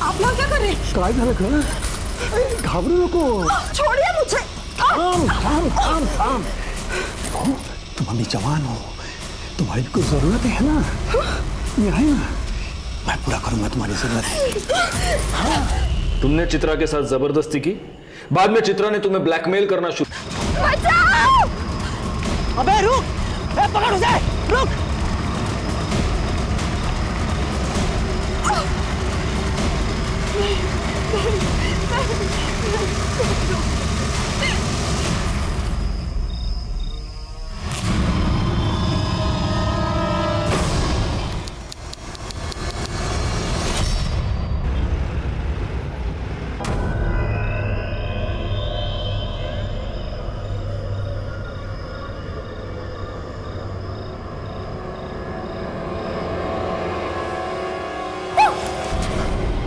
आप लोग क्या कर रहे हैं? काय झालं ग? घाबरू नको. छोड़िए मुझे. थांब थांब थांब थांब. तुम अभी जवान हो, तुम्हारी भी कुछ जरूरत है ना? ये है ना, मैं पूरा करूंगा तुम्हारी जरूरत. तुमने चित्रा के साथ जबरदस्ती की, बाद में चित्रा ने तुम्हें ब्लैकमेल करना शुरू. बचाओ! अबे रुक, पकड़ उसे, रुक.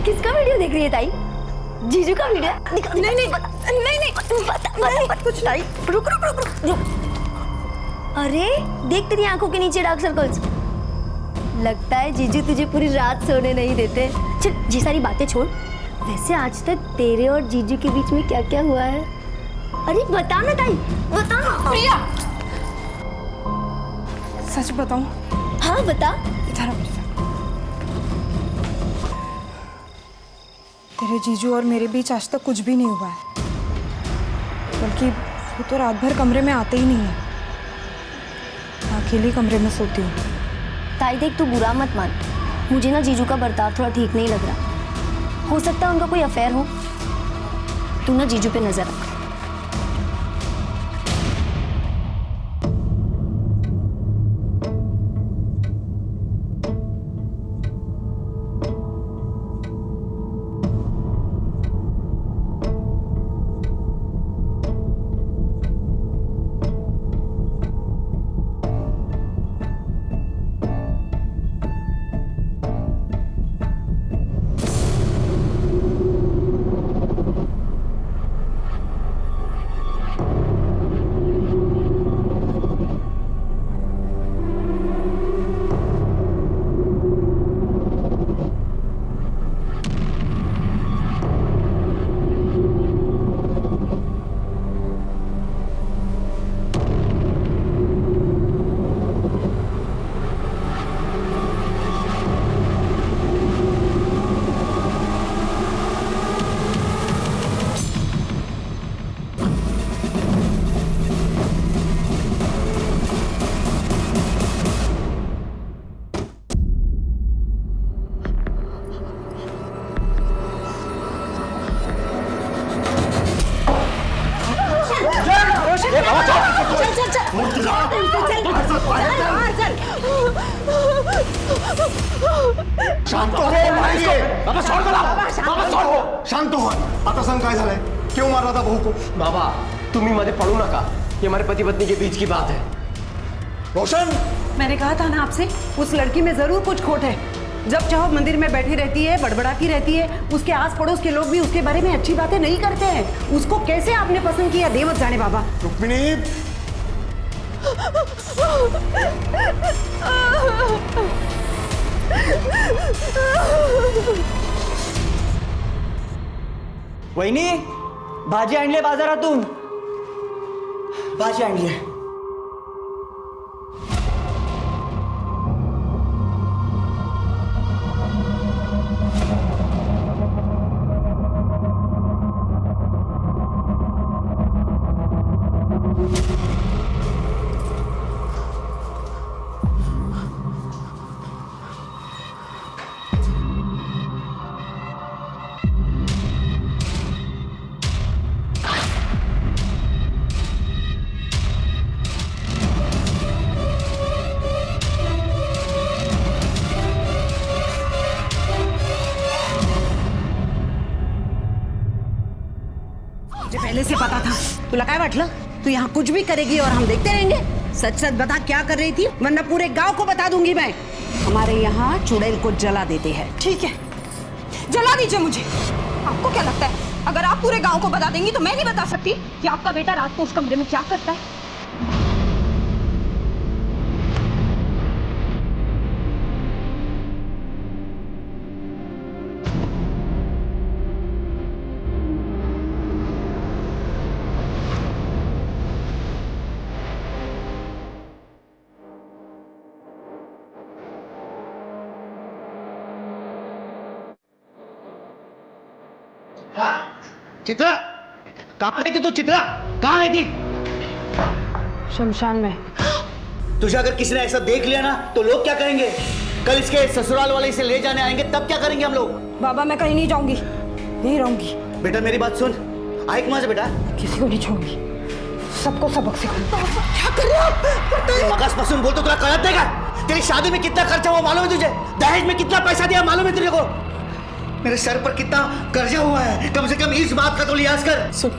किसका वीडियो देख रही है ताई? जीजू का वीडियो? नहीं नहीं नहीं नहीं बता कुछ ताई. रुक रुक रुक रुक रुक. अरे देख तेरी आंखों के नीचे डार्क सर्कल्स. लगता है जीजू तुझे पूरी रात सोने नहीं देते. चल ये सारी बातें छोड़. वैसे आज तक तेरे और जीजू के बीच में क्या क्या हुआ है? अरे बता ना ताई, बता ना. प्रिया, सच बताऊं? हाँ बता. इधर आ प्रिया. तेरे जीजू और मेरे बीच आज तक कुछ भी नहीं हुआ है, बल्कि वो तो रात भर कमरे में आते ही नहीं है. मैं अकेले कमरे में सोती हूँ. ताई देख तू बुरा मत मान. मुझे ना जीजू का बर्ताव थोड़ा ठीक नहीं लग रहा. हो सकता है उनका कोई अफेयर हो. तू ना जीजू पे नजर रख. शांत हो. बाबा छोड़ दो. बाबा छोड़. शांत हो. आता सांग काय झालंय? क्यों मार रहा था बहू को? बाबा तुम्ही मध्ये पडू नका. ये हमारे पति पत्नी के बीच की बात है. रोशन, मैंने कहा था ना आपसे, उस लड़की में जरूर कुछ खोट है. जब चाहो मंदिर में बैठी रहती है, बड़बड़ाती रहती है. उसके आस पड़ोस के लोग भी उसके बारे में अच्छी बातें नहीं करते हैं. उसको कैसे आपने पसंद किया, दे मत जाने बाबा. रुक्मिणी, वहिनी भाजी आणली बाजारातून. भाजी आणली आहे. पहले से पता था. तुला काय वाटलं? तू यहाँ कुछ भी करेगी और हम देखते रहेंगे? सच सच बता क्या कर रही थी, वरना पूरे गांव को बता दूंगी मैं. हमारे यहाँ चुड़ैल को जला देते हैं. ठीक है, जला दीजिए मुझे. आपको क्या लगता है अगर आप पूरे गांव को बता देंगी तो मैं नहीं बता सकती कि आपका बेटा रात को उस कमरे में क्या करता है? चित्रा कहाँ गई थी तू? चित्रा कहाँ गई थी? शमशान में। तुझे अगर किसी ने ऐसा देख लिया ना तो लोग क्या करेंगे? कल इसके ससुराल वाले इसे ले जाने आएंगे, तब क्या करेंगे हम लोग? बाबा मैं कहीं नहीं जाऊंगी, यहीं रहूंगी। बेटा मेरी बात सुन, आइक मां से बेटा। किसी को नहीं छोड़ूंगी, सबको सबक सिखाऊंगी। क्या कर रहे हो आप? मगज पसंद बोल तो तुला कळत नहीं का? तेरी शादी में कितना खर्चा हुआ मालूम है तुझे? दहेज में कितना पैसा दिया मालूम है तुझे को? मेरे सर पर कितना कर्जा हुआ है, कम से कम इस बात का तो लिहाज कर। सुन,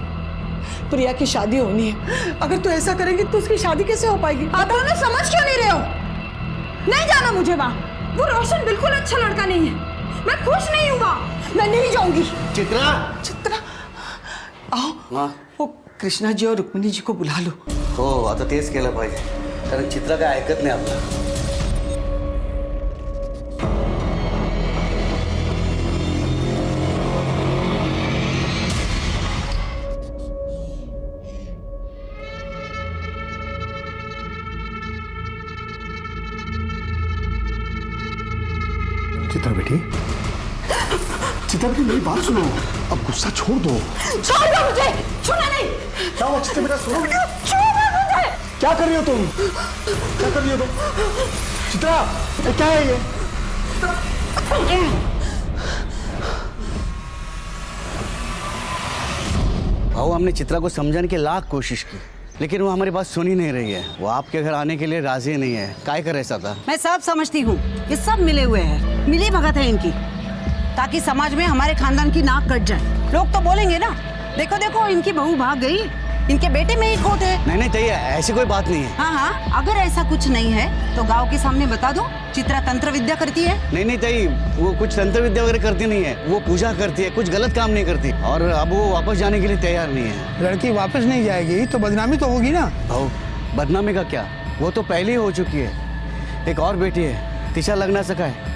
प्रिया की शादी होनी है, अगर तू ऐसा करेंगी तो उसकी शादी कैसे हो पाएगी? आप दोनों समझ क्यों नहीं रहे हो? नहीं जाना मुझे वहाँ। वो रोशन बिल्कुल अच्छा लड़का नहीं है, मैं खुश नहीं हूँ वहाँ, मैं नहीं जाऊंगी। चित्रा, चित्रा आओ, हाँ वो कृष्णा जी और रुक्मिणी जी को बुला लो। हो आता तेच केलं पाहिजे, कारण चित्रा काय ऐकत नाही आपलं। चित्रा बेटी, चित्रा बेटी मेरी बात सुनो, अब गुस्सा छोड़ दो। छोड़ दो मुझे, छूना नहीं। क्या हुआ चित्रा बेटा? सुनो छोड़ो मुझे। क्या कर रही हो तुम? क्या कर रही हो तुम? चित्रा ये क्या है ये? भाऊ हमने चित्रा को समझाने की लाख कोशिश की, लेकिन वो हमारी बात सुन ही नहीं रही है। वो आपके घर आने के लिए राजी नहीं है। काय कर ऐसा था? मैं सब समझती हूँ, ये सब मिले हुए हैं, मिली भगत है इनकी, ताकि समाज में हमारे खानदान की नाक कट जाए। लोग तो बोलेंगे ना, देखो देखो इनकी बहू भाग गई, इनके बेटे में ही खोट है। नहीं नहीं तैयार, ऐसी कोई बात नहीं है। हाँ हाँ, अगर ऐसा कुछ नहीं है तो गांव के सामने बता दो चित्रा तंत्र विद्या करती है। नहीं नहीं तई, वो कुछ तंत्र विद्या वगैरह करती नहीं है, वो पूजा करती है, कुछ गलत काम नहीं करती, और अब वो वापस जाने के लिए तैयार नहीं है। लड़की वापस नहीं जाएगी तो बदनामी तो होगी ना। भाऊ बदनामी का क्या, वो तो पहले ही हो चुकी है। एक और बेटी है, तिशा लगना सका है,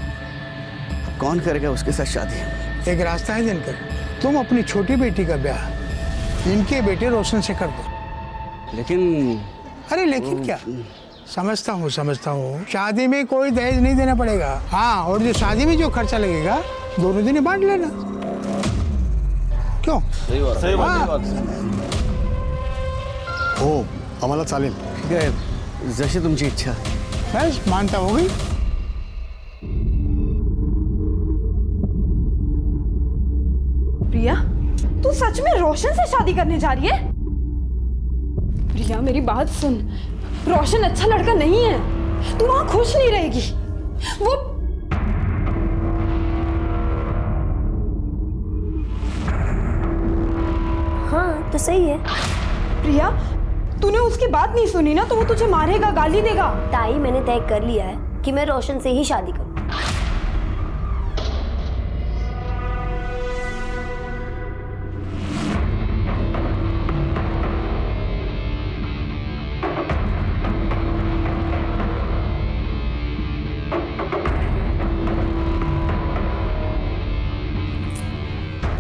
अब कौन करेगा उसके साथ शादी? एक रास्ता है दिनकर, तुम अपनी छोटी बेटी का ब्याह इनके बेटे रोशन से कर दो। लेकिन अरे लेकिन क्या, समझता हूँ, शादी में कोई दहेज नहीं देना पड़ेगा। हाँ, और जो शादी में जो खर्चा लगेगा दोनों दिन बांट लेना। क्यों? सही बात। हो आम्हाला चालेल। ठीक आहे, जशी तुमची इच्छा। बस मानता हो गई। प्रिया, तू सच में रोशन से शादी करने जा रही है? प्रिया मेरी बात सुन, रोशन अच्छा लड़का नहीं है, तू वहां खुश नहीं रहेगी। वो हाँ तो सही है। प्रिया, तूने उसकी बात नहीं सुनी ना, तो वो तुझे मारेगा, गाली देगा। ताई मैंने तय कर लिया है कि मैं रोशन से ही शादी करूँ।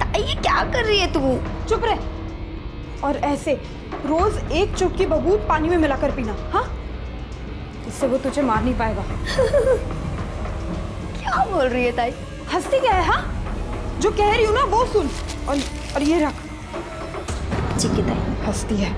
ताई क्या कर रही है तू? चुप रह। और ऐसे रोज एक चुटकी बबूत पानी में मिलाकर पीना, हाँ? इससे वो तुझे मार नहीं पाएगा। क्या बोल रही है ताई? हंसती क्या है? हाँ, जो कह रही हूँ ना वो सुन, और ये रख। ठीक है ताई। हंसती है।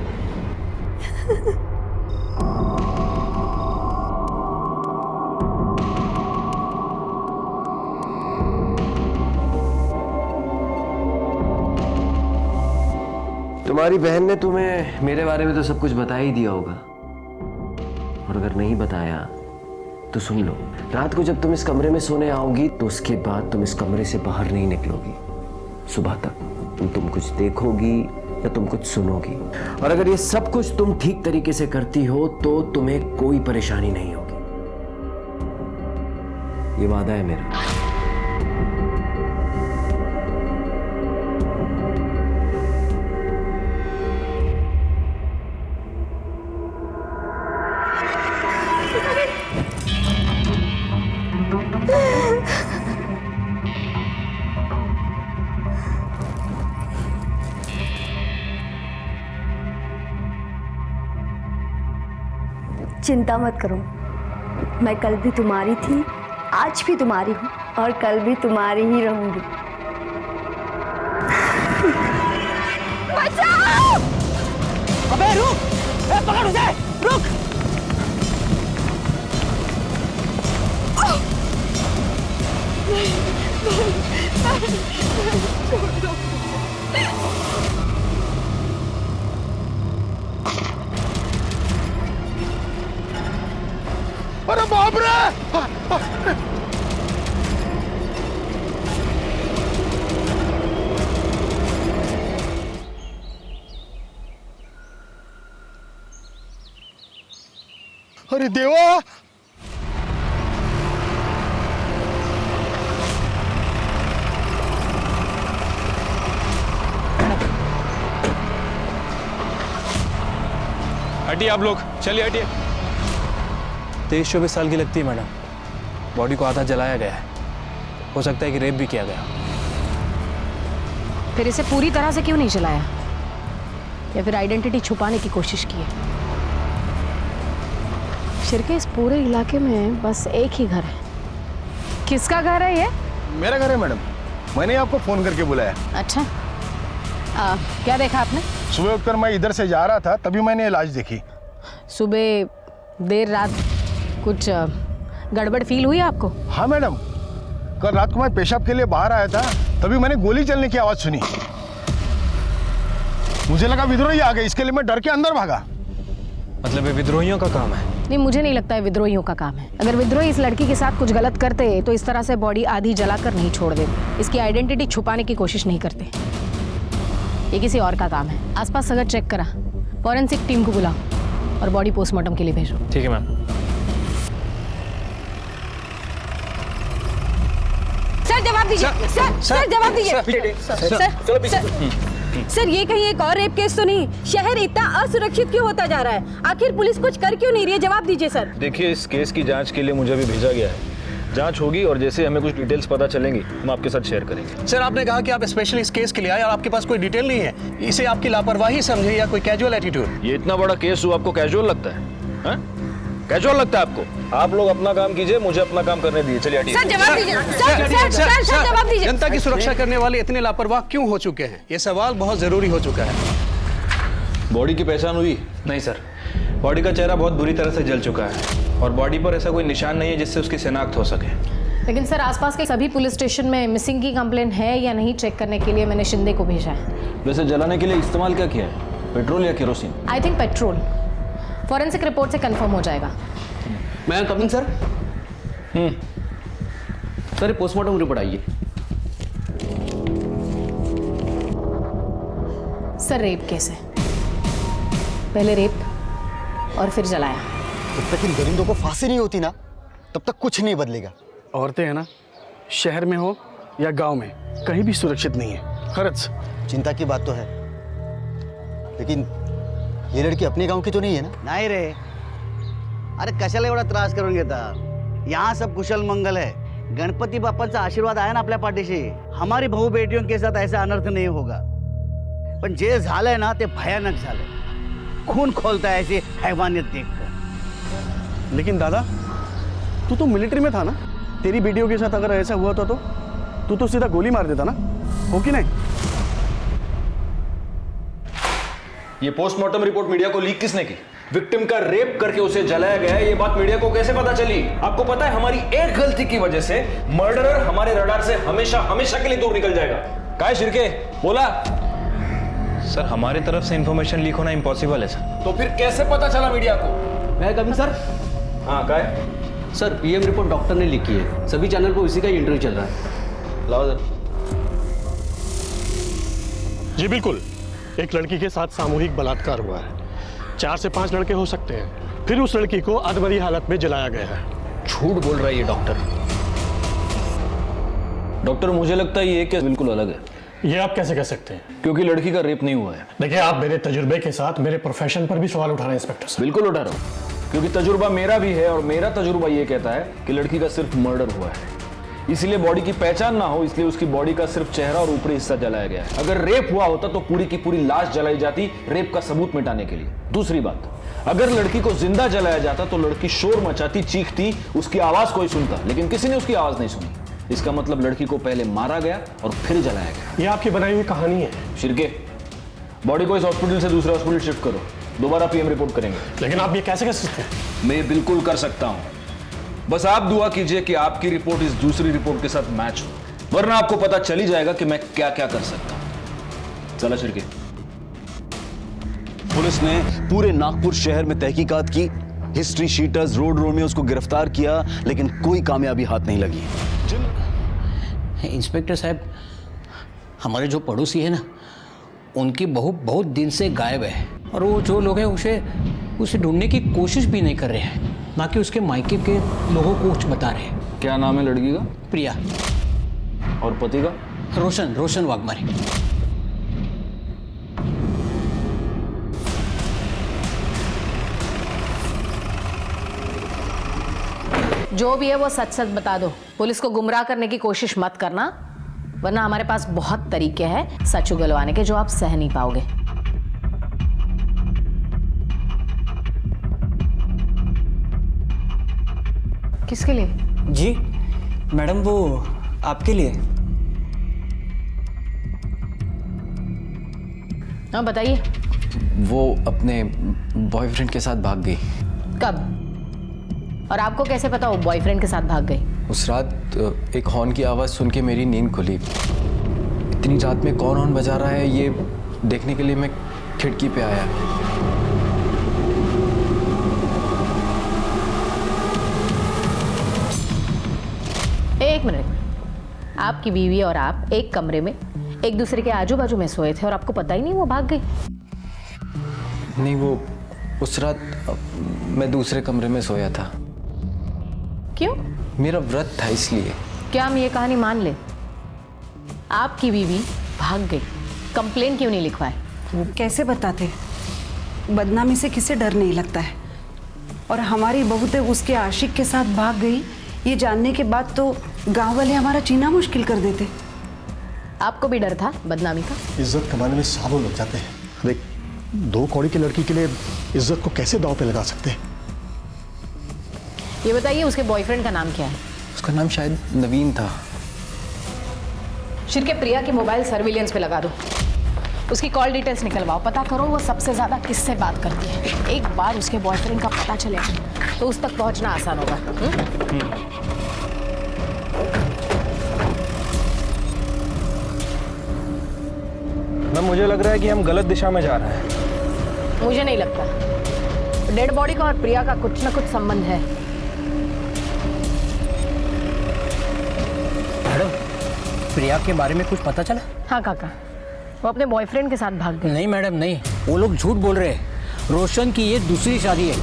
तुम्हारी बहन ने तुम्हें मेरे बारे में तो सब कुछ बता ही दिया होगा, और अगर नहीं बताया तो सुन लो, रात को जब तुम इस कमरे में सोने आओगी तो उसके बाद तुम इस कमरे से बाहर नहीं निकलोगी। सुबह तक तुम कुछ देखोगी या तुम कुछ सुनोगी, और अगर ये सब कुछ तुम ठीक तरीके से करती हो तो तुम्हें कोई परेशानी नहीं होगी। ये वादा है मेरा। चिंता मत करो, मैं कल भी तुम्हारी थी, आज भी तुम्हारी हूँ और कल भी तुम्हारी ही रहूंगी। बचाओ! अबे रुक, ए, पकड़ उसे, रुक। अरे बाप रे! अरे देवा! हटिए आप लोग, चलिए हटिए। 23-24 साल की लगती है मैडम। बॉडी को आधा जलाया गया है, हो सकता है कि रेप भी किया गया। फिर इसे पूरी तरह से क्यों नहीं जलाया, या फिर आइडेंटिटी छुपाने की कोशिश की है? शिरके, इस पूरे इलाके में बस एक ही घर है। किसका घर है ये? मेरा घर है मैडम, मैंने आपको फोन करके बुलाया। अच्छा, क्या देखा आपने? सुबह उठकर मैं इधर से जा रहा था, तभी मैंने ये लाश देखी। सुबह देर रात कुछ गड़बड़ फील हुई आपको? हाँ मैडम, कल रात को मैं पेशाब के लिए बाहर आया था, तभी मैंने गोली चलने की आवाज सुनी। मुझे लगा विद्रोही आ गए, इसके लिए मैं डर के अंदर भागा। मतलब ये विद्रोहियों का काम है? नहीं, मुझे नहीं लगता है विद्रोहियों का काम है। अगर विद्रोही इस लड़की के साथ कुछ गलत करते तो इस तरह से बॉडी आधी जलाकर नहीं छोड़ देते। इसकी आइडेंटिटी छुपाने की कोशिश नहीं करते। ये किसी और का काम है। आसपास अगर चेक करा, फॉरेंसिक टीम को बुलाओ और बॉडी पोस्टमार्टम के लिए भेजो। ठीक है मैम। सर जवाब दीजिए, सर जवाब दीजिए। सर ये कहीं एक और रेप केस तो नहीं? शहर इतना असुरक्षित क्यों होता जा रहा है? आखिर पुलिस कुछ कर क्यों नहीं रही है? जवाब दीजिए सर। देखिए, इस केस की जांच के लिए मुझे भी भेजा गया है। जांच होगी और जैसे हमें कुछ डिटेल्स पता चलेंगी हम आपके साथ शेयर करेंगे। सर, आपने कहा कि आप स्पेशली इस केस के लिए आए और आपके पास कोई डिटेल नहीं है। इसे आपकी लापरवाही समझे या कोई कैजुअल एटीट्यूड? ये इतना बड़ा केस हुआ, आपको कैजुअल लगता है? कैजुअल लगता है आपको? आप लोग अपना काम कीजिए, मुझे अपना काम करने दीजिए। चलिए हटिए। सर जवाब दीजिए। सर जवाब दीजिए। जनता की सुरक्षा करने वाले इतने लापरवाह क्यों हो चुके हैं? ये सवाल बहुत जरूरी हो चुका है। बॉडी की पहचान हुई? नहीं सर, बॉडी का चेहरा बहुत बुरी तरह से जल चुका है और बॉडी पर ऐसा कोई निशान नहीं है जिससे उसकी शिनाख्त हो सके। लेकिन सर, आसपास के सभी पुलिस स्टेशन में मिसिंग की कंप्लेंट है या नहीं चेक करने के लिए मैंने शिंदे को भेजा है। वैसे जलाने के लिए इस्तेमाल क्या किया है, पेट्रोल या kerosene? I think petrol. Forensic report से कंफर्म हो जाएगा। मैं coming sir. Sir, postmortem report आइए। सर, रेप केस है। पहले रेप और फिर जलाया। जब तक इन दरिंदों को फांसी नहीं होती ना, तब तक कुछ नहीं बदलेगा। औरतें हैं ना, शहर में हो या गांव में, कहीं भी सुरक्षित नहीं है। खरच चिंता की बात तो है, लेकिन ये लड़की अपने गांव की तो नहीं है ना? नाही रे, अरे कशाला एवढा त्रास करून घेता? यहाँ सब कुशल मंगल है। गणपति बाप्पाचा आशीर्वाद आहे ना आपल्या पाठीशी। हमारी भाऊ बेटियों के साथ ऐसा अनर्थ नहीं होगा। पण जे झालंय ना ते भयानक झालंय। खून खोलता है ऐसी हैवानियत देखकर। लेकिन दादा, तू तो मिलिट्री में था ना? तेरी बेटियों के साथ अगर ऐसा हुआ था तो तू तो सीधा गोली मार देता ना, हो कि नहीं? ये पोस्टमार्टम रिपोर्ट मीडिया को लीक किसने की? विक्टिम का रेप करके उसे जलाया गया है, ये बात मीडिया को कैसे पता चली? आपको पता है, हमारी एक गलती की वजह से मर्डरर हमारे रडार से हमेशा हमेशा के लिए दूर निकल जाएगा। काय शिरके, बोला? सर, हमारी तरफ से इंफॉर्मेशन लीक होना इम्पॉसिबल है सर। तो फिर कैसे पता चला मीडिया को? मैं कमिंग सर। हाँ, काय? सर, पीएम रिपोर्ट डॉक्टर ने लिखी है, सभी चैनल पर उसी का इंटरव्यू चल रहा है। लाओ सर। जी बिल्कुल, एक लड़की के साथ सामूहिक बलात्कार हुआ है। 4 से 5 लड़के हो सकते हैं। फिर उस लड़की को अधमरी हालत में जलाया गया है। झूठ बोल रहा है ये डॉक्टर। डॉक्टर, मुझे लगता है ये केस बिल्कुल अलग है। ये आप कैसे कह सकते हैं? क्योंकि लड़की का रेप नहीं हुआ है। देखिए, आप मेरे तजुर्बे के साथ मेरे प्रोफेशन पर भी सवाल उठा रहे हैं इंस्पेक्टर साहब। बिल्कुल उठा रहा हूँ, क्योंकि तजुर्बा मेरा भी है और मेरा तजुर्बा ये कहता है कि लड़की का सिर्फ मर्डर हुआ है। इसलिए बॉडी की पहचान ना हो, इसलिए उसकी बॉडी का सिर्फ चेहरा और ऊपरी हिस्सा जलाया गया है। अगर रेप हुआ होता तो पूरी की पूरी लाश जलाई जाती, रेप का सबूत मिटाने के लिए। दूसरी बात, अगर लड़की को जिंदा जलाया जाता तो लड़की शोर मचाती, चीखती, उसकी आवाज कोई सुनता, लेकिन किसी ने उसकी आवाज नहीं सुनी। इसका मतलब लड़की को पहले मारा गया और फिर जलाया गया। ये आपकी बनाई हुई कहानी है। शिरके, बॉडी को इस हॉस्पिटल से दूसरे हॉस्पिटल शिफ्ट करो, दोबारा पीएम रिपोर्ट करेंगे। लेकिन आप ये कैसे कर सकते हैं? मैं बिल्कुल कर सकता हूं, बस आप दुआ कीजिए कि आपकी रिपोर्ट इस दूसरी रिपोर्ट के साथ मैच हो, वरना आपको पता चल ही जाएगा कि मैं क्या क्या कर सकता हूं। चला छिड़के। पुलिस ने पूरे नागपुर शहर में तहकीकात की, हिस्ट्री शीटर्स, रोड रोमियोज को गिरफ्तार किया, लेकिन कोई कामयाबी हाथ नहीं लगी। इंस्पेक्टर साहब, हमारे जो पड़ोसी है ना, उनकी बहू बहुत दिन से गायब है और वो जो लोग हैं उसे ढूंढने की कोशिश भी नहीं कर रहे हैं, ना कि उसके मायके के लोगों को कुछ बता रहे हैं। क्या नाम है लड़की का? प्रिया। और पति का? रोशन वाघमारे। जो भी है वो सच सच बता दो, पुलिस को गुमराह करने की कोशिश मत करना, वरना हमारे पास बहुत तरीके हैं सच उगलवाने के जो आप सह नहीं पाओगे। किसके लिए? जी मैडम, वो आपके लिए। हाँ बताइए। वो अपने बॉयफ्रेंड के साथ भाग गई। कब? और आपको कैसे पता वो बॉयफ्रेंड के साथ भाग गई? उस रात एक हॉर्न की आवाज़ सुन के मेरी नींद खुली। इतनी रात में कौन हॉर्न बजा रहा है ये देखने के लिए मैं खिड़की पे आया। एक मिनट, आपकी बीवी और आप एक कमरे में एक दूसरे के आजू बाजू में सोए थे और आपको पता ही नहीं वो भाग गई? नहीं, वो उस रात मैं दूसरे कमरे में सोया था। क्यों? मेरा व्रत था इसलिए। क्या हम ये कहानी मान ले? आपकी बीवी भाग गई, कंप्लेन क्यों नहीं लिखवाए? वो कैसे बताते? बदनामी से किसे डर नहीं लगता है, और हमारी बहू तो उसके आशिक के साथ भाग गई ये जानने के बाद तो गांव वाले हमारा जीना मुश्किल कर देते। आपको भी डर था बदनामी का? इज्जत कमाने में सालों लग जाते हैं। देख, 2 कौड़ी की लड़की के लिए इज्जत को कैसे दांव पे लगा सकते हैं? ये बताइए उसके बॉयफ्रेंड का नाम क्या है? उसका नाम शायद नवीन था। शिरके, प्रिया के मोबाइल सर्विलियंस पे लगा दो, उसकी कॉल डिटेल्स निकलवाओ, पता करो वो सबसे ज्यादा किससे बात करती है। एक बार उसके बॉयफ्रेंड का पता चले तो उस तक पहुंचना आसान होगा। मैम, मुझे लग रहा है कि हम गलत दिशा में जा रहे हैं। मुझे नहीं लगता। डेड बॉडी का और प्रिया का कुछ ना कुछ संबंध है। मैडम, प्रिया के बारे में कुछ पता चला? हाँ काका, वो अपने बॉयफ्रेंड के साथ भाग गई। नहीं मैडम, नहीं, वो लोग झूठ बोल रहे हैं। रोशन की ये दूसरी शादी है।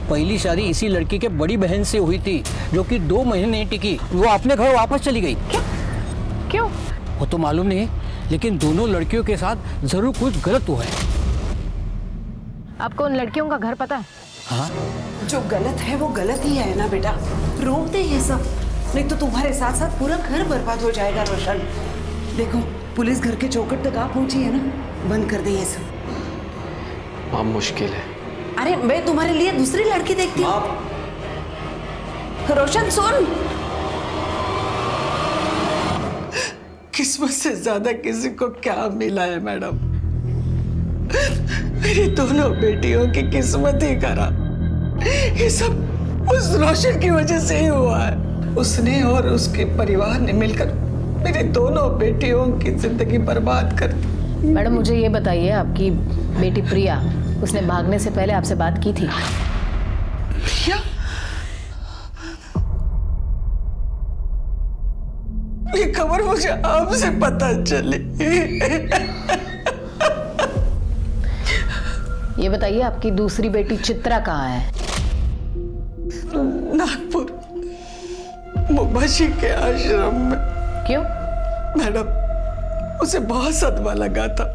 पहली शादी इसी लड़की के बड़ी बहन से हुई थी, जो कि 2 महीने नहीं टिकी, वो अपने घर वापस चली गई। क्यों? वो तो मालूम नहीं, लेकिन दोनों लड़कियों के साथ जरूर कुछ गलत हुआ है। आपको उन लड़कियों का घर पता है? हाँ, जो गलत है वो गलत ही है ना बेटा, रोक दे ये सब, नहीं तो तुम्हारे साथ साथ पूरा घर बर्बाद हो जाएगा। रोशन, देखो पुलिस घर के चौखट तक आ पहुंची है ना, बंद कर दे ये सब। बहुत मुश्किल है। अरे मैं तुम्हारे लिए दूसरी लड़की देखती हूँ। रोशन सुन, किस्मत से ज्यादा किसी को क्या मिला है मैडम? मेरी दोनों बेटियों की किस्मत ही खराब। ये सब उस रोशन की वजह से ही हुआ है। उसने और उसके परिवार ने मिलकर मेरी दोनों बेटियों की जिंदगी बर्बाद कर दी। मैडम मुझे ये बताइए, आपकी बेटी प्रिया, उसने भागने से पहले आपसे बात की थी? प्रिया? ये खबर मुझे आपसे पता चली। ये बताइए आपकी दूसरी बेटी चित्रा कहाँ है? नागपुर मुबाशी के आश्रम में। क्यों? मैडम, उसे बहुत सदमा लगा था।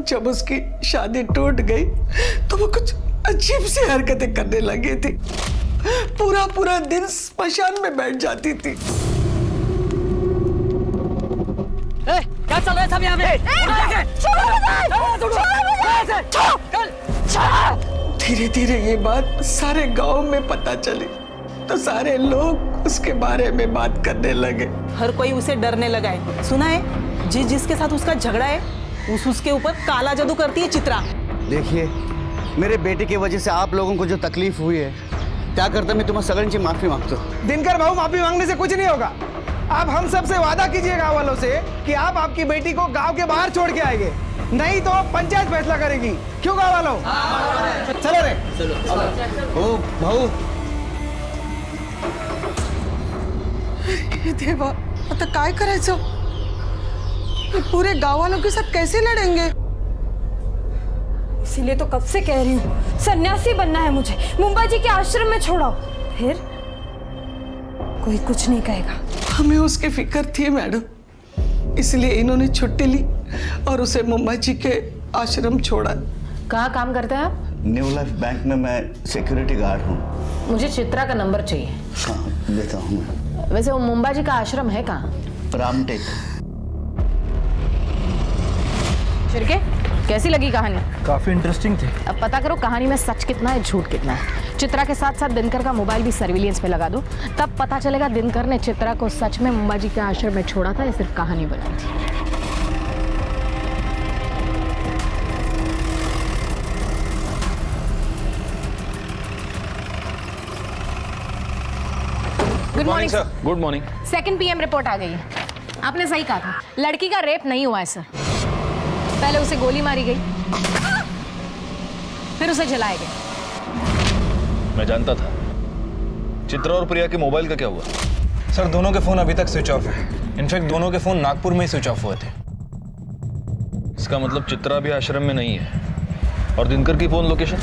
जब उसकी शादी टूट गई तो वो कुछ अजीब सी हरकतें करने लगी थी। पूरा दिन स्मशान में बैठ जाती थी। क्या चल रहा है सब यहाँ पे? धीरे धीरे ये बात सारे गांव में पता चली तो सारे लोग उसके बारे में बात करने लगे। हर कोई उसे डरने लगा है। सुना है जिसके साथ उसका झगड़ा है उसके ऊपर काला जादू करती है चित्रा। देखिए, मेरे बेटे की वजह से आप लोगों को जो तकलीफ हुई है, क्या करता मैं तुम्हारा सगन माफी मांगता हूँ। दिनकर बाबू, माफी मांगने से कुछ नहीं होगा। आप हम सब से वादा कीजिए गांव वालों से कि आप आपकी बेटी को गांव के बाहर छोड़ के आएंगे, नहीं तो पंचायत फैसला करेगी। क्यों गांव वालों? चलो रे, चलो। ओ भाऊ, देवा, आता काय करायचं? ये पूरे गांव वालों के साथ कैसे लड़ेंगे? इसीलिए तो कब से कह रही हूँ, सन्यासी बनना है मुझे, मुंबई जी के आश्रम में छोड़ाओ, फिर कोई कुछ नहीं कहेगा। हमें उसकी फिक्र थी मैडम, इसलिए इन्होंने छुट्टी ली और उसे मुंबई जी के आश्रम छोड़ा। कहाँ काम करते हैं आप? न्यू लाइफ बैंक में मैं सिक्योरिटी गार्ड हूँ। मुझे चित्रा का नंबर चाहिए। हाँ, देता हूँ मैं। वैसे वो मुंबा जी का आश्रम है कहाँ? रामटेक। शिर्के, कैसी लगी कहानी? काफी इंटरेस्टिंग थी। अब पता करो कहानी में सच कितना है, झूठ कितना है। चित्रा के साथ साथ दिनकर का मोबाइल भी सर्विलियंस पे लगा दो, तब पता चलेगा दिनकर ने चित्रा को सच में मुंबा जी के आश्रम में छोड़ा था या सिर्फ कहानी बनाई थी। Good morning sir. Good morning. 2 PM report आ गई है। आपने सही कहा था, लड़की का रेप नहीं हुआ है सर। पहले उसे गोली मारी गई, फिर उसे जलाया गया। मैं जानता था। चित्रा और प्रिया के मोबाइल का क्या हुआ? सर, दोनों के फोन अभी तक स्विच ऑफ है। इनफैक्ट दोनों के फोन नागपुर में ही स्विच ऑफ हुए थे। इसका मतलब चित्रा भी आश्रम में नहीं है। और दिनकर की phone location?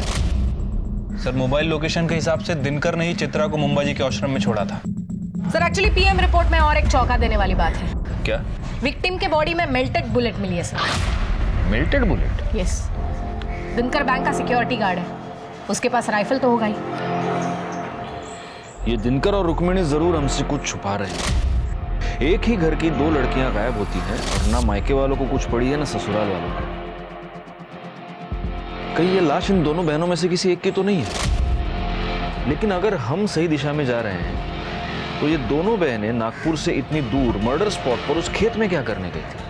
Sir, mobile location के हिसाब से दिनकर ने ही चित्रा को मुंबई जी के आश्रम में छोड़ा था। सर एक्चुअली PM रिपोर्ट में और एक चौंका देने वाली बात है। क्या? विक्टिम के बॉडी में मेल्टेड बुलेट मिली है sir. Melted bullet? Yes. Dinkar bank का सिक्योरिटी गार्ड है, उसके पास राइफल तो होगा ही। ये दिनकर और रुक्मिणी जरूर हमसे कुछ छुपा रहे हैं। एक ही घर की 2 लड़कियां गायब होती हैं और ना मायके वालों को कुछ पड़ी है ना ससुराल वालों को। कहीं ये लाश इन दोनों बहनों में से किसी एक की तो नहीं है? लेकिन अगर हम सही दिशा में जा रहे हैं तो ये दोनों बहनें नागपुर से इतनी दूर मर्डर स्पॉट पर उस खेत में क्या करने गई थी?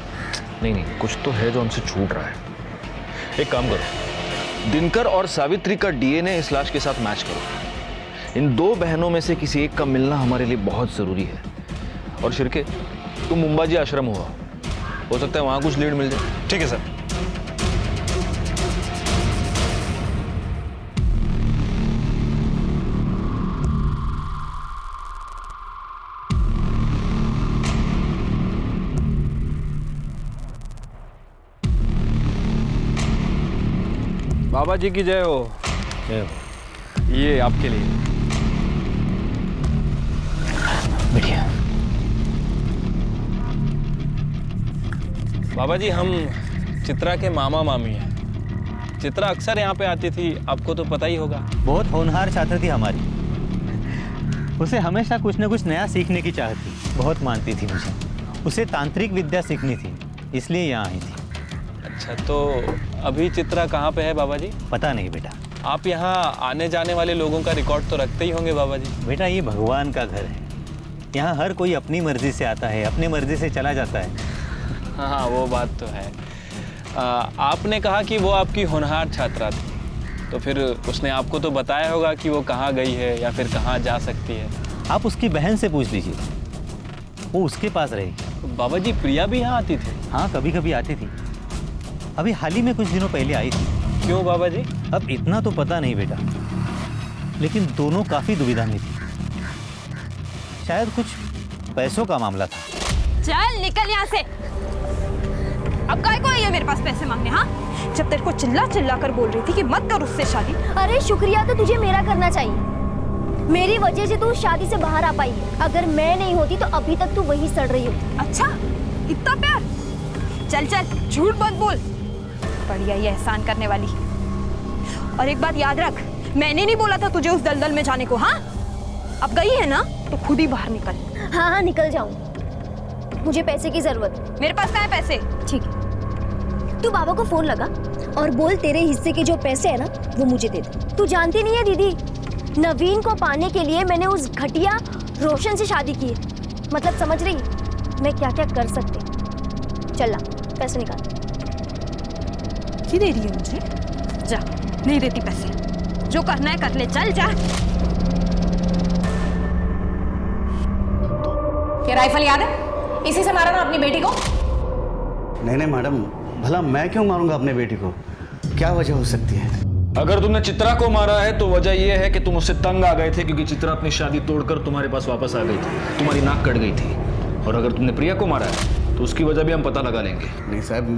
नहीं, कुछ तो है जो हमसे छूट रहा है। एक काम करो, दिनकर और सावित्री का DNA इस लाश के साथ मैच करो। इन 2 बहनों में से किसी एक का मिलना हमारे लिए बहुत जरूरी है। और शिर्के, तुम मुंबा जी आश्रम हुआ, हो सकता है वहां कुछ लीड मिल जाए। ठीक है सर। बाबा जी की जय हो। ये आपके लिए। बढ़िया। बाबा जी, हम चित्रा के मामा मामी हैं। चित्रा अक्सर यहाँ पे आती थी, आपको तो पता ही होगा। बहुत होनहार छात्र थी हमारी। उसे हमेशा कुछ न कुछ नया सीखने की चाहत थी, बहुत मानती थी मुझे। उसे तांत्रिक विद्या सीखनी थी, इसलिए यहाँ आई थी। अच्छा, तो अभी चित्रा कहाँ पे है बाबा जी? पता नहीं बेटा। आप यहाँ आने जाने वाले लोगों का रिकॉर्ड तो रखते ही होंगे बाबा जी। बेटा, ये भगवान का घर है। यहाँ हर कोई अपनी मर्जी से आता है, अपनी मर्जी से चला जाता है। हाँ, वो बात तो है। आपने कहा कि वो आपकी होनहार छात्रा थी, तो फिर उसने आपको तो बताया होगा कि वो कहाँ गई है या फिर कहाँ जा सकती है। आप उसकी बहन से पूछ लीजिए, वो उसके पास रहेगी। बाबा जी, प्रिया भी यहाँ आती थी? हाँ, कभी कभी आती थी। अभी हाल ही में कुछ दिनों पहले आई थी। क्यों बाबा जी? अब इतना तो पता नहीं बेटा, लेकिन दोनों काफी दुविधा में थी। शायद कुछ पैसों का मामला था। चल निकल यहाँ से। अब काय को आई है मेरे पास पैसे मांगने? हाँ, जब तेरे को चिल्ला चिल्ला कर बोल रही थी कि मत कर उससे शादी। अरे शुक्रिया तो तुझे मेरा करना चाहिए। मेरी वजह से तू शादी से बाहर आ पाई है। अगर मैं नहीं होती तो अभी तक तू वही सड़ रही होती। अच्छा, इतना प्यार? चल चल, झूठ मत बोल। बढ़िया ये एहसान करने वाली। और एक बात याद रख, मैंने नहीं बोला था तुझे उस दलदल में जाने को। हाँ, अब गई है ना तो खुद ही बाहर निकल। हाँ हाँ, निकल जाऊं। मुझे पैसे की जरूरत है। मेरे पास कहाँ है पैसे? ठीक है, तू बाबा को फोन लगा और बोल तेरे हिस्से के जो पैसे है ना वो मुझे दे दे। तू जानती नहीं है दीदी, नवीन को पाने के लिए मैंने उस घटिया रोशन से शादी की है। मतलब समझ रही मैं क्या क्या कर सकती। चल ला, पैसे निकाल। धमकी दे रही है मुझे? जा, नहीं देती पैसे। जो करना है कर ले, चल जा। ये राइफल याद है? इसी से मारा ना अपनी बेटी को? नहीं नहीं मैडम, भला मैं क्यों मारूंगा अपने बेटी को? क्या वजह हो सकती है? अगर तुमने चित्रा को मारा है तो वजह यह है कि तुम उससे तंग आ गए थे, क्योंकि चित्रा अपनी शादी तोड़कर तुम्हारे पास वापस आ गई थी, तुम्हारी नाक कट गई थी। और अगर तुमने प्रिया को मारा है तो उसकी वजह भी हम पता लगा लेंगे। नहीं साहब,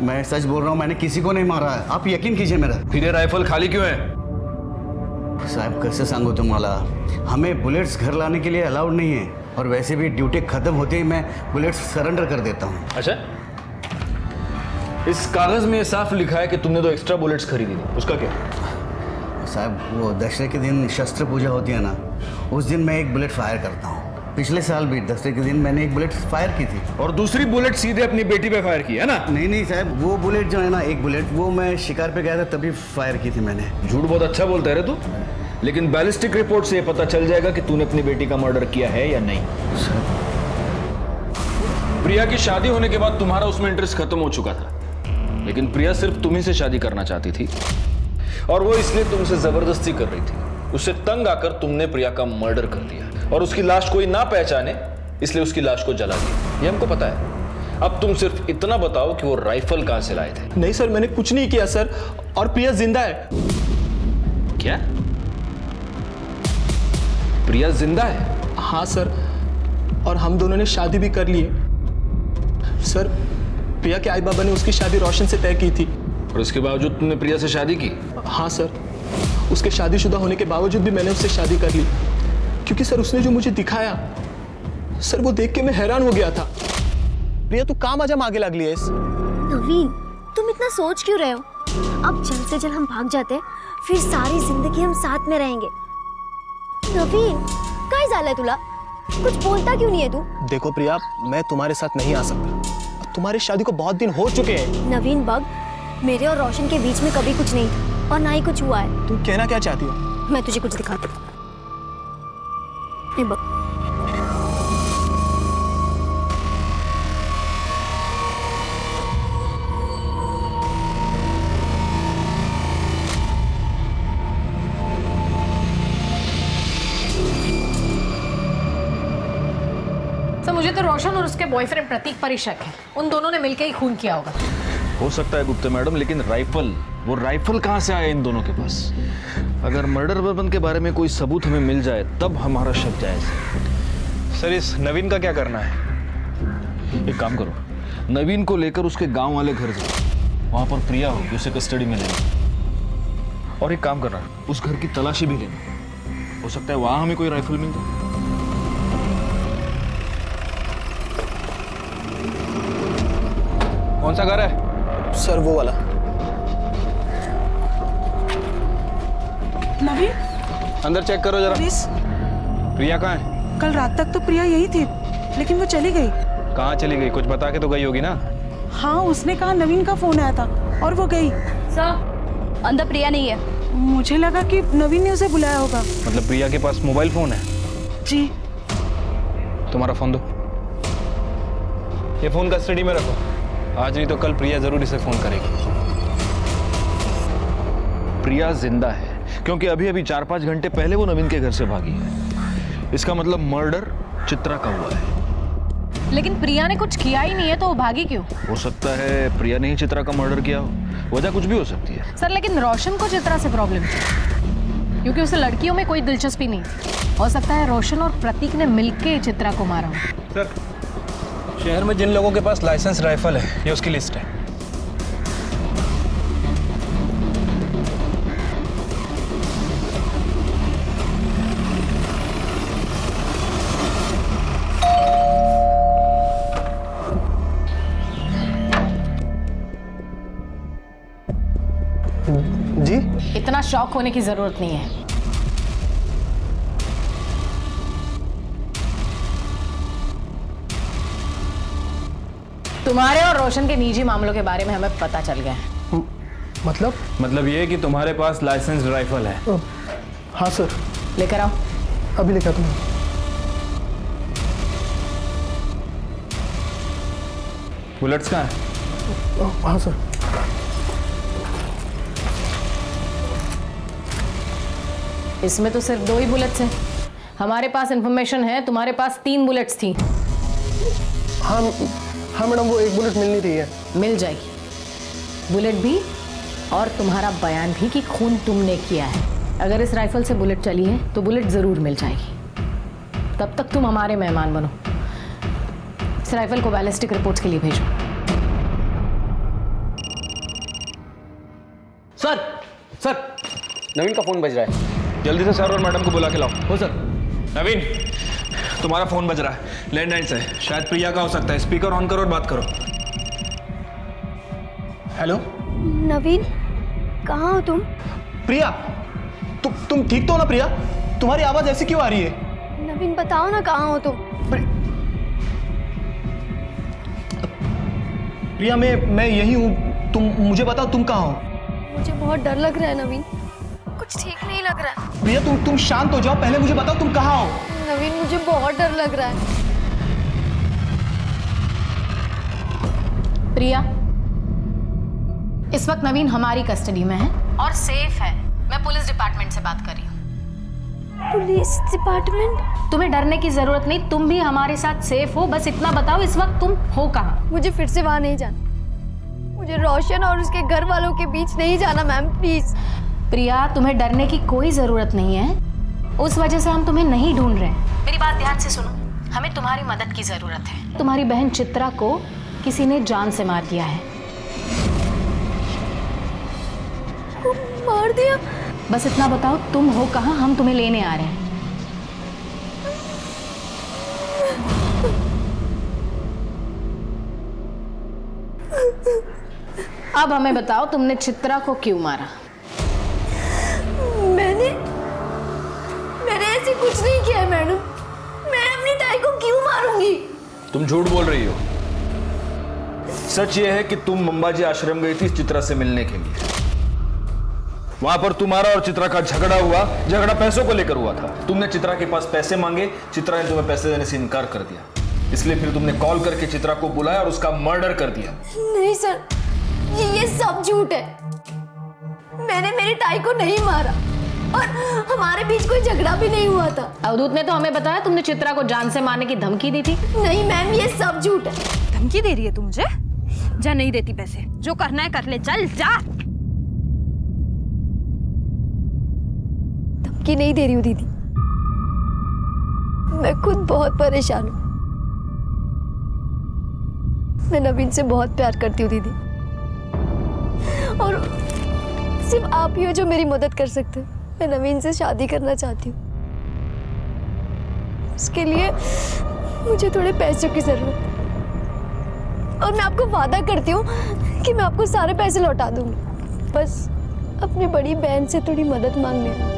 मैं सच बोल रहा हूँ, मैंने किसी को नहीं मारा है, आप यकीन कीजिए मेरा। फिर ये राइफल खाली क्यों है? साहब कैसे सांगू तुम्हाला, हमें बुलेट्स घर लाने के लिए अलाउड नहीं है, और वैसे भी ड्यूटी खत्म होते ही मैं बुलेट्स सरेंडर कर देता हूँ। अच्छा, इस कागज में साफ लिखा है कि तुमने 2 एक्स्ट्रा बुलेट्स खरीदी थी, उसका क्या? साहब वो दशहरे के दिन शस्त्र पूजा होती है ना, उस दिन मैं एक बुलेट फायर करता हूँ। पिछले साल भी दशहरे के दिन मैंने एक बुलेट फायर की थी। और दूसरी बुलेट सीधे अपनी बेटी पे फायर की है ना? नहीं नहीं साहब, वो बुलेट जो है ना, एक बुलेट वो मैं शिकार पे गया था तभी फायर की थी मैंने। झूठ बहुत अच्छा बोलता है रे तू, लेकिन बैलिस्टिक रिपोर्ट से ये पता चल जाएगा कि तूने अपनी बेटी का मर्डर किया है या नहीं। प्रिया की शादी होने के बाद तुम्हारा उसमें इंटरेस्ट खत्म हो चुका था, लेकिन प्रिया सिर्फ तुम्ही से शादी करना चाहती थी, और वो इसलिए तुमसे जबरदस्ती कर रही थी। उससे तंग आकर तुमने प्रिया का मर्डर कर दिया, और उसकी लाश कोई ना पहचाने इसलिए उसकी लाश को जला दिया। ये हमको पता है। अब तुम सिर्फ इतना बताओ कि वो राइफल कहां से लाए थे। नहीं सर, मैंने कुछ नहीं किया सर, और प्रिया जिंदा है। क्या? प्रिया जिंदा है? हाँ सर, और हम दोनों ने शादी भी कर ली है। सर, प्रिया के आई बाबा ने उसकी शादी रोशन से तय की थी। और उसके बावजूद तुमने प्रिया से शादी की? हाँ सर, उसके शादीशुदा होने के बावजूद भी मैंने उससे शादी कर ली, क्योंकि सर उसने जो मुझे दिखाया, सर वो देख के मैं हैरान हो गया था। प्रिया तू काम आजा आगे लग लिया इस। नवीन, तुम इतना सोच क्यों रहे हो? अब जल्द से जल्द हम भाग जाते, फिर सारी जिंदगी हम साथ में रहेंगे। नवीन, काय झालंय तुला? कुछ बोलता क्यों नहीं है तू? देखो प्रिया, मैं तुम्हारे साथ नहीं आ सकता। तुम्हारी शादी को बहुत दिन हो चुके हैं। नवीन बग, मेरे और रोशन के बीच में कभी कुछ नहीं था, और ना ही कुछ हुआ है। तुम कहना क्या चाहती हो? मैं तुझे कुछ दिखाती हूँ। ये बग। तो मुझे तो रोशन और उसके बॉयफ्रेंड प्रतीक पर ही शक है। उन दोनों ने मिलकर ही खून किया होगा। हो सकता है गुप्ता मैडम, लेकिन वो राइफल कहां से आया इन दोनों के पास? अगर मर्डर वेपन के बारे में कोई सबूत हमें मिल जाए तब हमारा शक जायज है। सर, इस नवीन का क्या करना है? एक काम करो, नवीन को लेकर उसके गांव वाले घर जाओ, वहां पर प्रिया होगी, उसे कस्टडी में लेना। और एक काम करना, उस घर की तलाशी भी लेना, हो सकता है वहां हमें कोई राइफल मिल जाए। कौन सा घर है? सर वो वाला। नवीन, अंदर चेक करो जरा। प्लीज। प्रिया कहाँ है? कल रात तक तो प्रिया यही थी, लेकिन वो चली गई। कहाँ चली गई? कुछ बता के तो गई होगी ना? हाँ, उसने कहा नवीन का फोन आया था और वो गई। सर, अंदर प्रिया नहीं है। मुझे लगा कि नवीन ने उसे बुलाया होगा। मतलब प्रिया के पास मोबाइल फोन है? जी। तुम्हारा फोन दो। ये फोन कस्टडी में रखो, आज नहीं तो कल प्रिया जरूर इसे फोन करेगी। प्रिया जिंदा है क्योंकि अभी अभी 4-5 घंटे पहले वो नवीन के घर से भागी है। इसका मतलब मर्डर चित्रा का हुआ है। लेकिन प्रिया ने कुछ किया ही नहीं है, तो वो भागी क्यों? हो सकता है प्रिया ने ही चित्रा का मर्डर किया हो, वजह कुछ भी हो सकती है। सर, लेकिन रोशन को चित्रा से प्रॉब्लम थी, क्योंकि उसे लड़कियों में कोई दिलचस्पी नहीं थी। हो सकता है रोशन और प्रतीक ने मिलके चित्रा को मारा हो। सर, शहर में जिन लोगों के पास लाइसेंस राइफल है, ये उसकी लिस्ट है। जी? इतना शॉक होने की जरूरत नहीं है। तुम्हारे और रोशन के निजी मामलों के बारे में हमें पता चल गया है। मतलब ये कि तुम्हारे पास लाइसेंस राइफल है। हाँ सर। लेकर आओ। अभी लेकर आता हूँ। बुलेट्स कहाँ है? हाँ सर। इसमें तो सिर्फ 2 ही बुलेट्स हैं। हमारे पास इंफॉर्मेशन है तुम्हारे पास 3 बुलेट्स थी। हाँ मैडम, वो एक बुलेट मिलनी रही है। मिल जाएगी बुलेट भी, और तुम्हारा बयान भी कि खून तुमने किया है। अगर इस राइफल से बुलेट चली है तो बुलेट जरूर मिल जाएगी। तब तक तुम हमारे मेहमान बनो। इस राइफल को बैलिस्टिक रिपोर्ट्स के लिए भेजो। सर नवीन का फोन बज रहा है। जल्दी से सर और मैडम को बुला के लाओ। हो सर। नवीन, तुम्हारा फोन बज रहा है, लैंडलाइन से। शायद प्रिया का हो सकता है। स्पीकर ऑन करो और बात करो। हेलो नवीन, कहाँ हो तुम? प्रिया, तुम ठीक तो हो ना प्रिया? तुम्हारी आवाज ऐसी क्यों आ रही है? नवीन बताओ ना, कहाँ हो तुम? प्रिया, मैं यही हूँ। तुम मुझे बताओ, तुम कहाँ हो? मुझे बहुत डर लग रहा है नवीन, कुछ ठीक नहीं लग रहा है। प्रिया, तुम शांत हो जाओ। पहले मुझे बताओ तुम कहाँ हो? नवीन मुझे बहुत डर लग रहा है। प्रिया, इस वक्त नवीन हमारी कस्टडी में है और सेफ है। मैं पुलिस डिपार्टमेंट से बात कर रही हूँ। Police department? तुम्हें डरने की जरूरत नहीं, तुम भी हमारे साथ सेफ हो। बस इतना बताओ इस वक्त तुम हो कहाँ? मुझे फिर से वहां नहीं जाना। मुझे रोशन और उसके घर वालों के बीच नहीं जाना मैम, प्लीज। प्रिया, तुम्हें डरने की कोई जरूरत नहीं है। उस वजह से हम तुम्हें नहीं ढूंढ रहे। मेरी बात ध्यान से सुनो, हमें तुम्हारी मदद की जरूरत है। तुम्हारी बहन चित्रा को किसी ने जान से मार दिया है। मार दिया? बस इतना बताओ तुम हो कहाँ, हम तुम्हें लेने आ रहे हैं। अब हमें बताओ तुमने चित्रा को क्यों मारा? मैंने ऐसे कुछ नहीं किया है मैडम। मैं अपनी ताई को क्यों मारूंगी? तुम झूठ बोल रही हो। सच ये है कि तुम अंबाजी आश्रम गई थी चित्रा से मिलने के लिए। वहां पर तुम्हारा और चित्रा का झगड़ा हुआ। झगड़ा पैसों को लेकर हुआ था। तुमने चित्रा के पास पैसे मांगे, चित्रा ने तुम्हें पैसे देने से इनकार कर दिया। इसलिए फिर तुमने कॉल करके चित्रा को बुलाया और उसका मर्डर कर दिया। नहीं सर, ये सब झूठ है। मैंने मेरी ताई को नहीं मारा और हमारे बीच कोई झगड़ा भी नहीं हुआ था। अवधूत ने तो हमें बताया तुमने चित्रा को जान से मारने की धमकी दी थी। नहीं मैम, ये सब झूठ है। धमकी दे रही है तू मुझे? जा, नहीं देती पैसे। जो करना है कर ले, चल जा। धमकी नहीं दे रही हूँ दीदी, मैं खुद बहुत परेशान हूँ। मैं नवीन से बहुत प्यार करती हूँ दीदी, और सिर्फ आप ही हो जो मेरी मदद कर सकते हो। मैं नवीन से शादी करना चाहती हूँ। उसके लिए मुझे थोड़े पैसों की जरूरत है, और मैं आपको वादा करती हूँ कि मैं आपको सारे पैसे लौटा दूंगी। बस अपनी बड़ी बहन से थोड़ी मदद मांगने।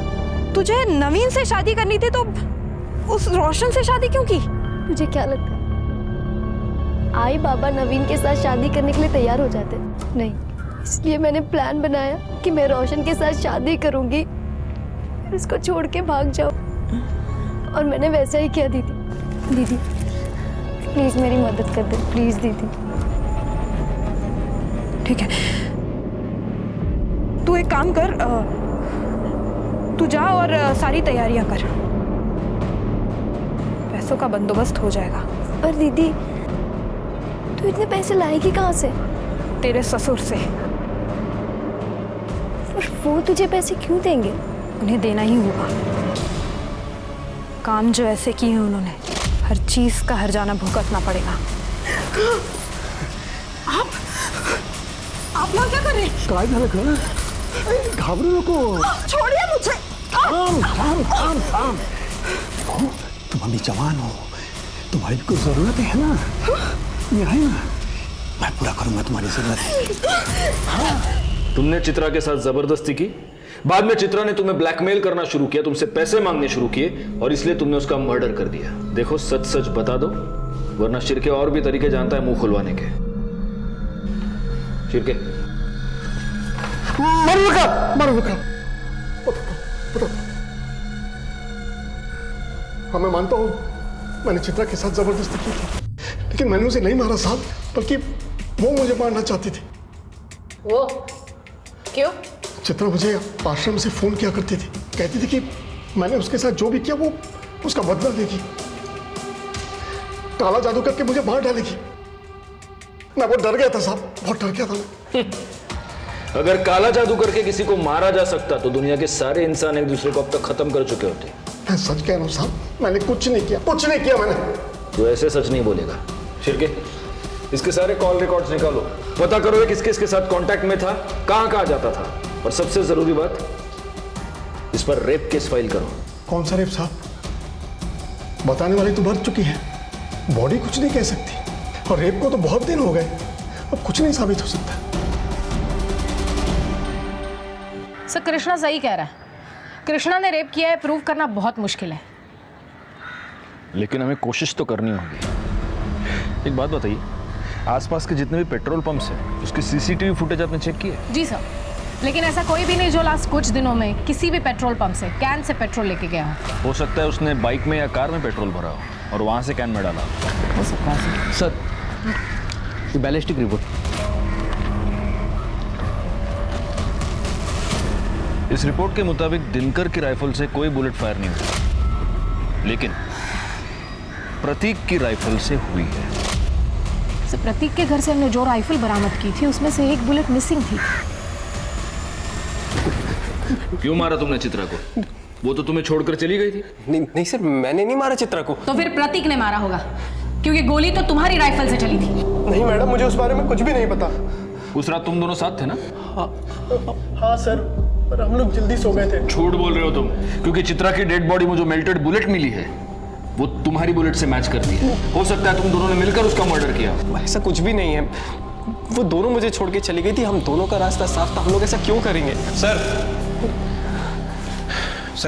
तुझे नवीन से शादी करनी थी तो उस रोशन से शादी क्यों की? मुझे क्या लगता है आई बाबा नवीन के साथ शादी करने के लिए तैयार हो जाते? नहीं, इसलिए मैंने प्लान बनाया कि मैं रोशन के साथ शादी करूंगी, फिर उसको छोड़ के भाग जाऊं। और मैंने वैसा ही किया दीदी। दीदी प्लीज मेरी मदद कर दे, प्लीज दीदी। ठीक है, तू एक काम कर, तू जा और सारी तैयारियां कर। पैसों का बंदोबस्त हो जाएगा। पर दीदी तू इतने पैसे लाएगी कहाँ से? तेरे ससुर से। और वो तुझे पैसे क्यों देंगे? उन्हें देना ही होगा। काम जो ऐसे किए हैं उन्होंने, हर चीज का हर्जाना भुगतना पड़ेगा। आप लोग क्या कर रहे हैं? काय झालं का? घाबरू नको। छोड़िए मुझे। थाम। तुम अभी जवान हो, तुम्हारी कोई जरूरत है ना? ये है ना, मैं पूरा करूंगा तुम्हारी जरूरत। तुमने चित्रा के साथ जबरदस्ती की, बाद में चित्रा ने तुम्हें ब्लैकमेल करना शुरू किया, तुमसे पैसे मांगने शुरू किए, और इसलिए तुमने उसका मर्डर कर दिया। देखो सच सच बता दो, वरना शिरके और भी तरीके जानता है मुंह खुलवाने के। शिरके मर हाँ, मैं मानता हूँ मैंने चित्रा के साथ जबरदस्ती की थी, लेकिन मैंने उसे नहीं मारा साहब, बल्कि वो मुझे मारना चाहती थी। वो क्यों? चित्रा मुझे आश्रम से फोन किया करती थी, कहती थी कि मैंने उसके साथ जो भी किया वो उसका बदला लेगी, काला जादू करके मुझे मार डालेगी। मैं बहुत डर गया था साहब, बहुत डर गया था मैं। अगर काला जादू करके किसी को मारा जा सकता तो दुनिया के सारे इंसान एक दूसरे को अब तक खत्म कर चुके होते। मैं सच कह रहा हूँ साहब, मैंने कुछ नहीं किया, कुछ नहीं किया मैंने। तो ऐसे सच नहीं बोलेगा। शिर्के, इसके सारे कॉल रिकॉर्ड्स निकालो, पता करो किस किसके साथ कांटेक्ट में था, कहां कहां जाता था, और सबसे जरूरी बात, इस पर रेप केस फाइल करो। कौन सा रेप साहब? बताने वाली तो मर चुकी है, बॉडी कुछ नहीं कह सकती, और रेप को तो बहुत दिन हो गए, अब कुछ नहीं साबित हो सकता। सर कृष्णा सही कह रहा है, कृष्णा ने रेप किया है प्रूव करना बहुत मुश्किल है। लेकिन हमें कोशिश तो करनी होगी। एक बात बताइए, आसपास के जितने भी पेट्रोल पंप्स हैं उसकी सीसीटीवी फुटेज आपने चेक की है? जी सर, लेकिन ऐसा कोई भी नहीं जो लास्ट कुछ दिनों में किसी भी पेट्रोल पंप से कैन से पेट्रोल लेके गया हो सकता है उसने बाइक में या कार में पेट्रोल भरा हो और वहां से कैन में डाला हो सकता है सर, बैलिस्टिक रिपोर्ट। इस रिपोर्ट के मुताबिक दिनकर की राइफल से कोई बुलेट फायर नहीं हुई, लेकिन प्रतीक की राइफल से हुई है। सर प्रतीक के घर से हमने जो राइफल बरामद की थी उसमें से एक बुलेट मिसिंग थी। क्यों मारा तुमने चित्रा को? वो तो तुम्हें छोड़कर चली गई थी। नहीं सर, मैंने नहीं मारा चित्रा को। तो फिर प्रतीक ने मारा होगा, क्योंकि गोली तो तुम्हारी राइफल से चली थी। नहीं मैडम, मुझे उस बारे में कुछ भी नहीं पता। उस रात तुम दोनों साथ थे ना? हाँ सर, पर हम लोग जल्दी सो गए थे। झूठ बोल रहे हो तुम, क्योंकि चित्रा की डेड बॉडी में जो मेल्टेड बुलेट मिली है वो तुम्हारी बुलेट से मैच करती है। हो सकता है तुम दोनों ने मिलकर उसका मर्डर किया। ऐसा कुछ भी नहीं है, वो दोनों मुझे छोड़ के चली गई थी, हम दोनों का रास्ता साफ था, हम लोग ऐसा क्यों करेंगे? सर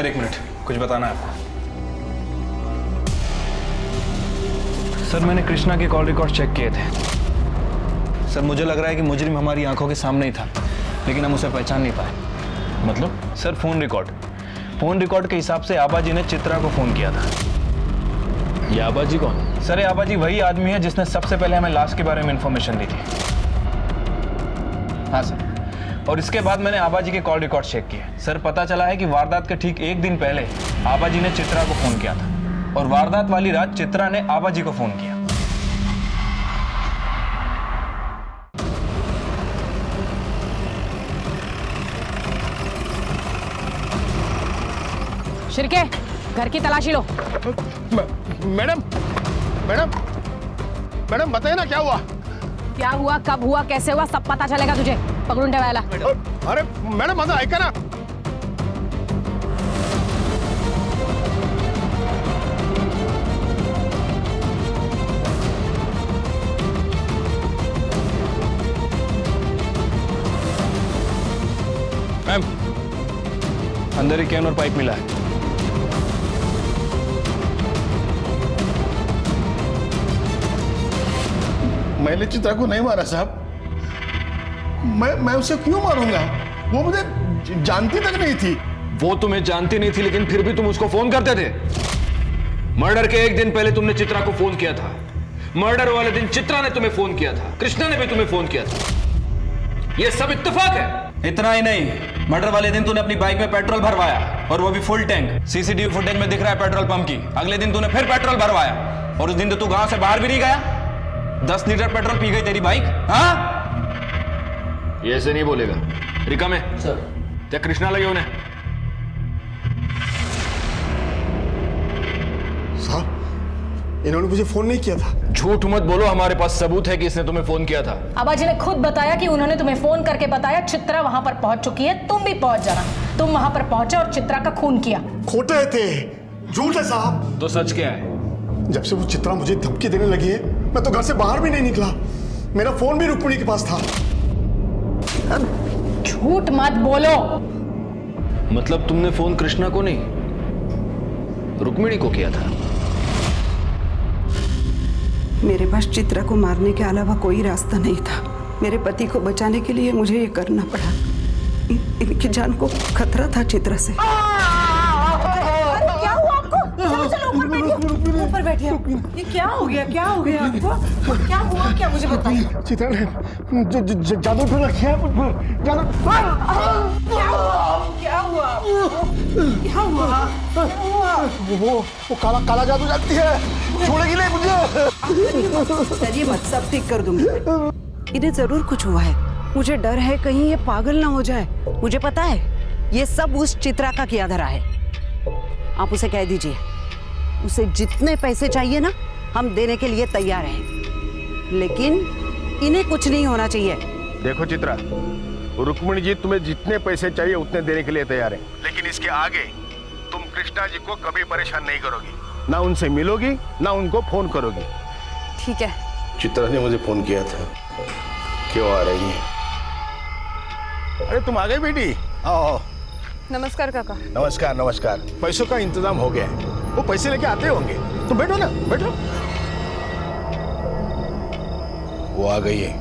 एक मिनट, कुछ बताना है आपको। सर मैंने कृष्णा के कॉल रिकॉर्ड चेक किए थे। सर मुझे लग रहा है कि मुजरिम हमारी आंखों के सामने ही था, लेकिन हम उसे पहचान नहीं पाए। मतलब? सर फोन रिकॉर्ड के हिसाब से आबाजी ने चित्रा को फोन किया था। ये आबाजी कौन? सर ये आबाजी वही आदमी है जिसने सबसे पहले हमें लाश के बारे में इंफॉर्मेशन दी थी। हाँ सर, और इसके बाद मैंने आबाजी के कॉल रिकॉर्ड चेक किए। सर पता चला है कि वारदात के ठीक एक दिन पहले आबाजी ने चित्रा को फोन किया था, और वारदात वाली रात चित्रा ने आबाजी को फोन किया। शिर्के, घर की तलाशी लो। मैडम मैडम मैडम बताइए ना क्या हुआ? क्या हुआ, कब हुआ, कैसे हुआ, सब पता चलेगा तुझे। पकड़ून ठेवायला। अरे मैडम माझं ऐका ना। मैम, अंदर एक कैन और पाइप मिला है। मैंने चित्रा को नहीं मारा साहब, मैं उसे क्यों मारूंगा? वो मुझे जानती तक नहीं थी। वो तुम्हें जानती नहीं थी, लेकिन फिर भी तुम उसको फोन करते थे। मर्डर के एक दिन पहले तुमने चित्रा को फोन किया था, मर्डर वाले दिन चित्रा ने तुम्हें फोन किया था, कृष्णा ने भी तुम्हें फोन किया था। ये सब इत्तेफाक है। इतना ही नहीं, मर्डर वाले दिन तूने अपनी बाइक में पेट्रोल भरवाया, और वो भी फुल टैंक। सीसीटीवी फुटेज में दिख रहा है पेट्रोल पंप की। अगले दिन तूने फिर पेट्रोल भरवाया, और उस दिन तो तू गांव से बाहर भी नहीं गया। 10 लीटर पेट्रोल पी गई तेरी बाइक। हाँ, ये ऐसे नहीं बोलेगा। रिका में सर, क्या कृष्णा लगे उन्हें? साहब, इन्होंने मुझे फोन नहीं किया था। झूठ मत बोलो, हमारे पास सबूत है कि इसने तुम्हें फोन किया था। आबाजी ने खुद बताया कि उन्होंने तुम्हें फोन करके बताया चित्रा वहां पर पहुंच चुकी है, तुम भी पहुंच जाना। तुम वहां पर पहुंचे और चित्रा का खून किया। खोटे थे, झूठ है साहब। तो सच क्या है? जब से वो चित्रा मुझे धमकी देने लगी है, मैं तो घर से बाहर भी नहीं निकला। मेरा फोन भी रुक्मिणी के पास था। झूठ मत बोलो। मतलब तुमने फोन कृष्णा को नहीं, रुक्मिणी को किया था? मेरे पास चित्रा को मारने के अलावा कोई रास्ता नहीं था। मेरे पति को बचाने के लिए मुझे ये करना पड़ा। इनकी जान को खतरा था चित्रा से। क्या हुआ आपको? चलो चलो ऊपर बैठिए, ऊपर बैठिए। ये क्या हो गया, क्या हो गया आपको? क्या हुआ, क्या मुझे बताइए। चित्रा ने जादू कर रखा है। क्या हुआ? क्या हुआ? क्या हुआ? वो काला काला जादू जानती है, छोड़ेगी नहीं मुझे। चलिए मत, सब ठीक कर दूंगी। इन्हें जरूर कुछ हुआ है, मुझे डर है कहीं ये पागल ना हो जाए। मुझे पता है ये सब उस चित्रा का किया धरा है। आप उसे कह दीजिए, उसे जितने पैसे चाहिए ना हम देने के लिए तैयार हैं, लेकिन इन्हें कुछ नहीं होना चाहिए। देखो चित्रा, रुक्मिणी जी तुम्हें जितने पैसे चाहिए उतने देने के लिए तैयार है, लेकिन इसके आगे तुम कृष्णा जी को कभी परेशान नहीं करोगी, ना उनसे मिलोगी ना उनको फोन करोगी। ठीक है। चित्रा ने मुझे फोन किया था, क्यों आ रही है? अरे तुम आ गई बेटी, आओ। नमस्कार काका। नमस्कार नमस्कार। पैसों का इंतजाम हो गया है, वो पैसे लेके आते होंगे, तुम बैठो ना, बैठो। वो आ गई है,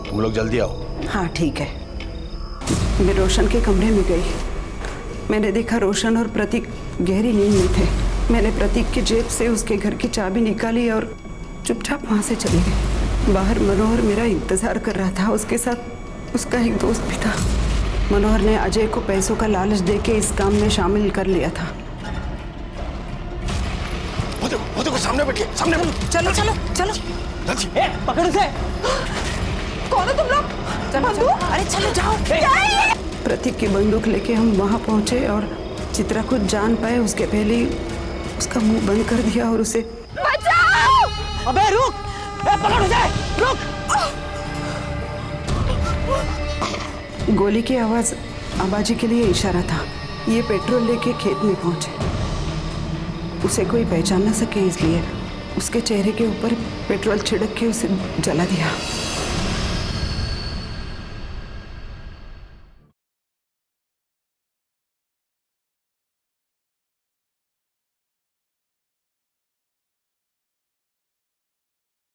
तुम लोग जल्दी आओ। हाँ ठीक है। मैं रोशन के कमरे में गई, मैंने देखा रोशन और प्रतीक गहरी नींद में थे। मैंने प्रतीक की जेब से उसके घर की चाबी निकाली और चुपचाप वहाँ से चली गई। बाहर मनोहर मेरा इंतजार कर रहा था, उसके साथ उसका एक दोस्त भी था। मनोहर ने अजय को पैसों का लालच देके इस काम में शामिल कर लिया था। वो देखो सामने बैठिए, सामने बैठो। चलो चलो चलो। पकड़ उसे। कौन हो तुम लोग? बंदूक? अरे चलो जाओ। प्रतीक की बंदूक लेके हम वहाँ पहुंचे और चित्रा कुछ जान पाए उसके पहले ही उसका मुंह बंद कर दिया और उसे बचाओ! अबे रुक, पकड़ उसे, रुक। गोली की आवाज आबाजी के लिए इशारा था। ये पेट्रोल लेके खेत में पहुंचे, उसे कोई पहचान न सके इसलिए उसके चेहरे के ऊपर पेट्रोल छिड़क के उसे जला दिया।